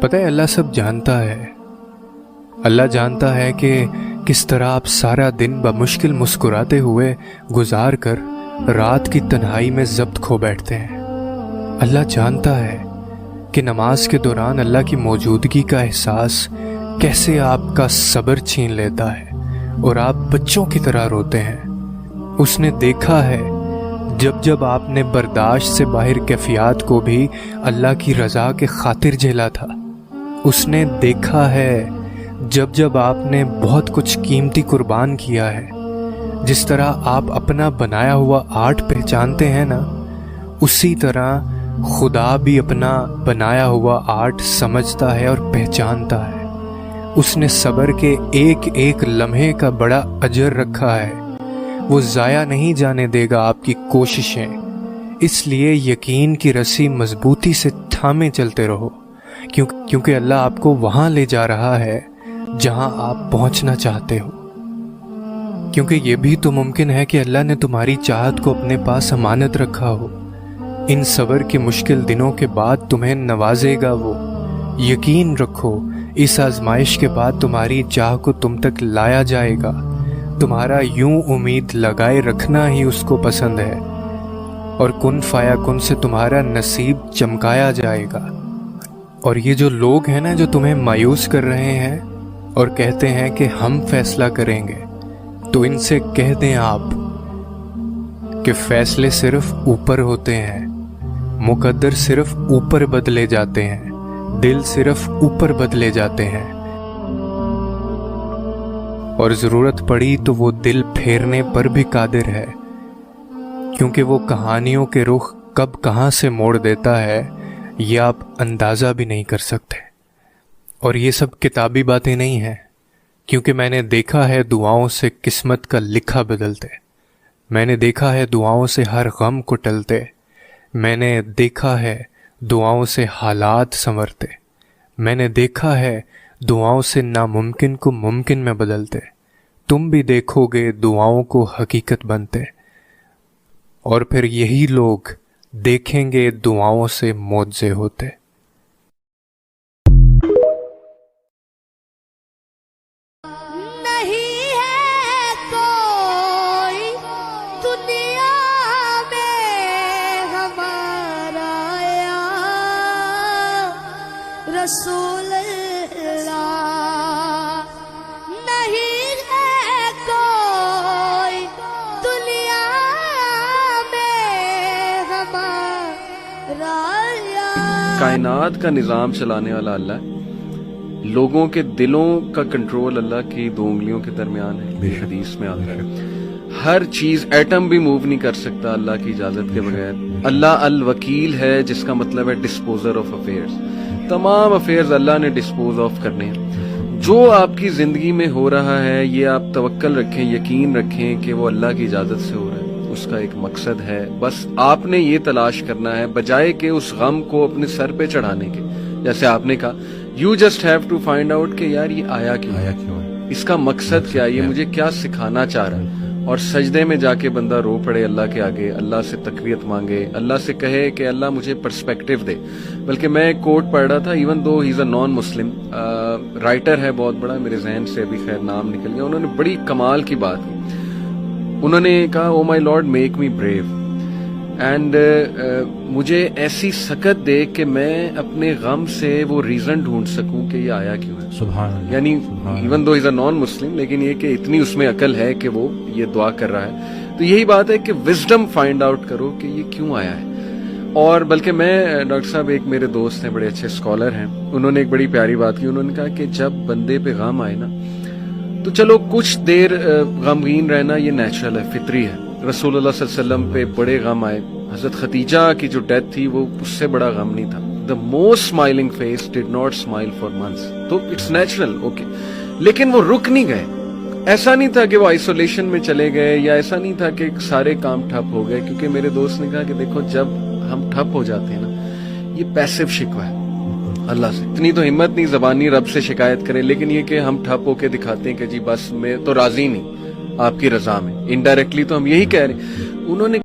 پتہ ہے اللہ سب جانتا ہے. اللہ جانتا ہے کہ کس طرح آپ سارا دن بمشکل مسکراتے ہوئے گزار کر رات کی تنہائی میں ضبط کھو بیٹھتے ہیں. اللہ جانتا ہے کہ نماز کے دوران اللہ کی موجودگی کا احساس کیسے آپ کا صبر چھین لیتا ہے اور آپ بچوں کی طرح روتے ہیں. اس نے دیکھا ہے جب آپ نے برداشت سے باہر کیفیات کو بھی اللہ کی رضا کے خاطر جھیلا تھا. اس نے دیکھا ہے جب آپ نے بہت کچھ قیمتی قربان کیا ہے. جس طرح آپ اپنا بنایا ہوا آرٹ پہچانتے ہیں نا، اسی طرح خدا بھی اپنا بنایا ہوا آرٹ سمجھتا ہے اور پہچانتا ہے. اس نے صبر کے ایک ایک لمحے کا بڑا اجر رکھا ہے. وہ ضائع نہیں جانے دے گا آپ کی کوششیں. اس لیے یقین کی رسی مضبوطی سے تھامے چلتے رہو، کیونکہ اللہ آپ کو وہاں لے جا رہا ہے جہاں آپ پہنچنا چاہتے ہو. کیونکہ یہ بھی تو ممکن ہے کہ اللہ نے تمہاری چاہت کو اپنے پاس امانت رکھا ہو. ان صبر کے مشکل دنوں کے بعد تمہیں نوازے گا وہ. یقین رکھو اس آزمائش کے بعد تمہاری چاہ کو تم تک لایا جائے گا. تمہارا یوں امید لگائے رکھنا ہی اس کو پسند ہے، اور کن فایا کن سے تمہارا نصیب چمکایا جائے گا. اور یہ جو لوگ ہیں نا جو تمہیں مایوس کر رہے ہیں اور کہتے ہیں کہ ہم فیصلہ کریں گے، تو ان سے کہہ دیں آپ کہ فیصلے صرف اوپر ہوتے ہیں، مقدر صرف اوپر بدلے جاتے ہیں، دل صرف اوپر بدلے جاتے ہیں. اور ضرورت پڑی تو وہ دل پھیرنے پر بھی قادر ہے، کیونکہ وہ کہانیوں کے رخ کب کہاں سے موڑ دیتا ہے یہ آپ اندازہ بھی نہیں کر سکتے. اور یہ سب کتابی باتیں نہیں ہیں، کیونکہ میں نے دیکھا ہے دعاؤں سے قسمت کا لکھا بدلتے. میں نے دیکھا ہے دعاؤں سے ہر غم کو ٹلتے. میں نے دیکھا ہے دعاؤں سے حالات سنورتے. میں نے دیکھا ہے دعاؤں سے ناممکن کو ممکن میں بدلتے. تم بھی دیکھو گے دعاؤں کو حقیقت بنتے، اور پھر یہی لوگ دیکھیں گے دعاؤں سے معجزے ہوتے. رسول اللہ نہیں ہے کوئی دنیا میں ہمارا. کائنات کا نظام چلانے والا اللہ ہے. لوگوں کے دلوں کا کنٹرول اللہ کی 2 انگلیوں کے درمیان ہے. حدیث میں آتا ہے ہر چیز، ایٹم بھی موو نہیں کر سکتا اللہ کی اجازت کے بغیر. اللہ الوکیل ہے، جس کا مطلب ہے ڈسپوزر آف افیئرز. تمام افیئرز اللہ نے ڈسپوز آف کرنے ہیں. جو آپ کی زندگی میں ہو رہا ہے یہ آپ توکل رکھیں، یقین رکھیں کہ وہ اللہ کی اجازت سے ہو رہا ہے. اس کا ایک مقصد ہے، بس آپ نے یہ تلاش کرنا ہے بجائے کہ اس غم کو اپنے سر پہ چڑھانے کے. جیسے آپ نے کہا you just have to find out کہ یار یہ آیا کیوں، اس کا مقصد کیا، یہ مجھے کیا سکھانا چاہ رہا ہے. اور سجدے میں جا کے بندہ رو پڑے اللہ کے آگے، اللہ سے تقویت مانگے، اللہ سے کہے کہ اللہ مجھے پرسپیکٹیو دے. بلکہ میں ایک کوٹ پڑھ رہا تھا، ایون دو ہی از اے نان مسلم رائٹر ہے بہت بڑا، میرے ذہن سے ابھی خیر نام نکل گیا. انہوں نے بڑی کمال کی بات کی. انہوں نے کہا oh my lord make me brave and مجھے ایسی سکت دے کہ میں اپنے غم سے وہ ریزن ڈھونڈ سکوں کہ یہ آیا کیوں ہے. سبحان اللہ. یعنی ایون دو از اے نان مسلم، لیکن یہ کہ اتنی اس میں عقل ہے کہ وہ یہ دعا کر رہا ہے. تو یہی بات ہے کہ وزڈم فائنڈ آؤٹ کرو کہ یہ کیوں آیا ہے. اور بلکہ میں ڈاکٹر صاحب ایک میرے دوست ہیں بڑے اچھے اسکالر ہیں، انہوں نے ایک بڑی پیاری بات کی. انہوں نے کہا کہ جب بندے پہ غم آئے نا تو چلو کچھ دیر غمگین رہنا یہ نیچرل ہے، فطری ہے. رسول اللہ صلی اللہ علیہ وسلم پہ بڑے غم آئے. حضرت خدیجہ کی جو ڈیتھ تھی وہ اس سے بڑا غم نہیں تھا. The most smiling face did not smile for months. تو اٹس نیچرل، اوکے. لیکن وہ رک نہیں گئے. ایسا نہیں تھا کہ وہ آئسولیشن میں چلے گئے، یا ایسا نہیں تھا کہ سارے کام ٹھپ ہو گئے. کیونکہ میرے دوست نے کہا کہ دیکھو جب ہم ٹھپ ہو جاتے ہیں نا، یہ پیسو شکوہ ہے اللہ سے. اتنی تو ہمت نہیں زبانی رب سے شکایت کریں، لیکن یہ کہ ہم ٹھپ ہو کے دکھاتے ہیں کہ جی بس میں تو راضی نہیں آپ کی رضا میں. انڈائریکٹلی تو ہم یہی کہہ رہے ہیں. انہوں نے